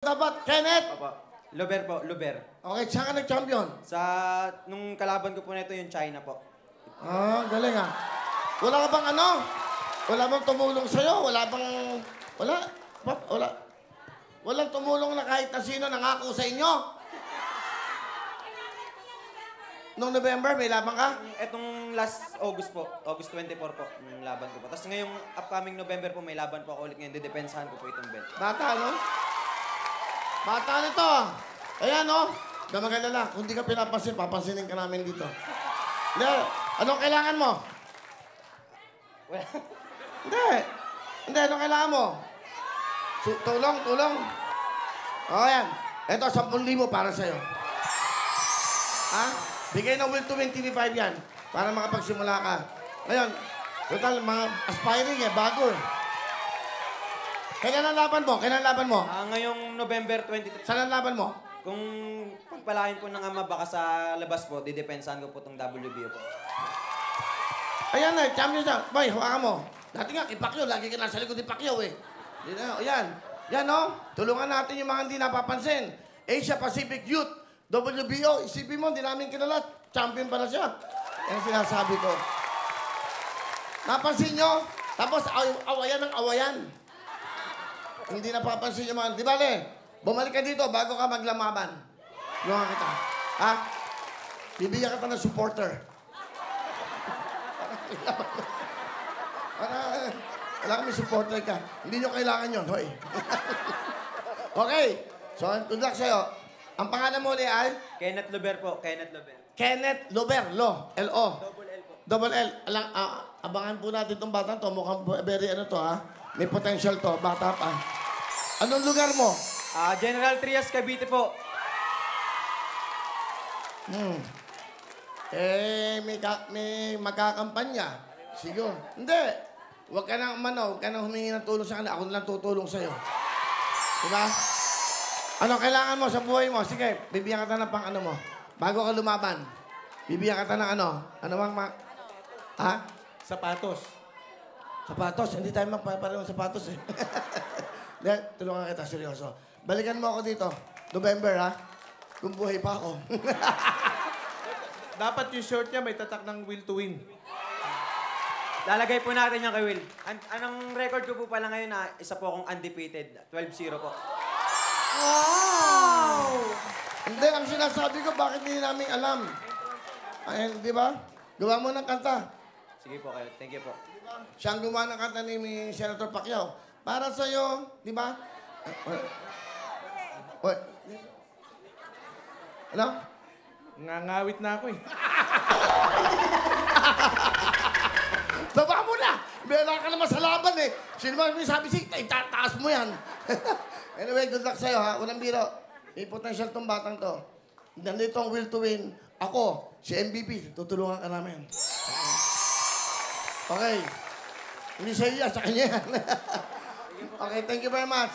Dapat, Kenneth! Opo. Luber po, Luber. Okay, saan ka nag-champion? Nung kalaban ko po nito yung China po. Ah, galing ah. Wala ka bang ano? Wala bang tumulong sa'yo? Wala bang... Wala? Wala? Walang tumulong na kahit na sino nangako sa inyo? Noong November, may laban ka? Etong last August po, August 24 po, yung laban ko po. Tapos ngayong upcoming November po, may laban po ako ulit ngayon. Didepensahan ko po itong belt. Bata, no? Bata nito. Ayan, no? Na mag-alala. Kung di ka pinapansin, papansinin ka namin dito. Hindi. Anong kailangan mo? Well, Hindi. Hindi, anong kailangan mo? Tulong, tulong. O, ayan. Ito, 10,000 para sa'yo. Ha? Bigay ng Will to Win TV5 yan. Para makapagsimula ka. Ngayon, total, mga aspiring eh, bago eh. Kailan ang laban mo? Kailan ang laban mo? ngayong November 23. Saan ang laban mo? Kung pagpalain po ng ama, baka sa labas po, didepensahan ko po itong WBO po. Ayan na, champion siya. Boy, hawakan mo. Dati nga, kay Pacquiao, lagi ka nasa likod ni Pacquiao eh. Ayan. Yan, no? Tulungan natin yung mga hindi napapansin. Asia Pacific Youth, WBO, isipin mo, hindi namin kilala. Champion pala siya. Yan sinasabi ko. Napansin nyo? Tapos, awayan ng awayan. Hindi napapansin yung mga... Di ba, Le? Bumalik ka dito bago ka maglamaban. Tulungan kita. Ha? Bibigyan kita ng supporter. Wala kami supporter ka. Hindi nyo kailangan yun, hoy. Okay. So, good luck sa'yo. Ang pangalan mo ulit ay? Kenneth Luber po, Kenneth Luber. Kenneth Luber. L-O. Double L po. Double L. Abangan po natin itong batang to. Mukhang very ano to, ha? May potential to. Bata pa. Anong lugar mo? General Trias, Cavite po. May magkakampanya. Siguro. Hindi. Huwag ka nang huwag ka nang humingi ng tulong sa kanila. Ako na lang tutulong sa'yo. Diba? Ano kailangan mo sa buhay mo? Sige, bibigyan ka ng pang ano mo. Bago ka lumaban. Bibigyan ka ng ano? Ano bang ha? Sapatos. Sapatos. Hindi tayo magpapareho ng sapatos eh. Hindi, tulungan kita, seryoso. Balikan mo ako dito. November, ha? Kung buhay pa ako. Dapat yung short niya may tatak ng Will to Win. Lalagay po natin yung kay Will. Anong record ko po pala ngayon na isa po akong undefeated. 12-0 po. Wow! Hindi, ang sinasabi ko, bakit hindi namin alam? Ay, di ba? Gawa mo ng kanta. Sige po kayo. Thank you po. Siyang gumawa ng kanta ni Senator Pacquiao. Para sa'yo, di ba? Oy. Ano? Ngangawit na ako eh. Baba mo na! Meron ka naman sa laban eh. Sino ba may sabi siya, itataas mo yan. Anyway, good luck sa'yo ha. Unang biro. May potential tong batang to. Nandito ang Will to Win. Ako, si MVP. Tutulungan ka namin. Okay. Hindi sa'yo yan, sa kanya yan. Okay, thank you very much.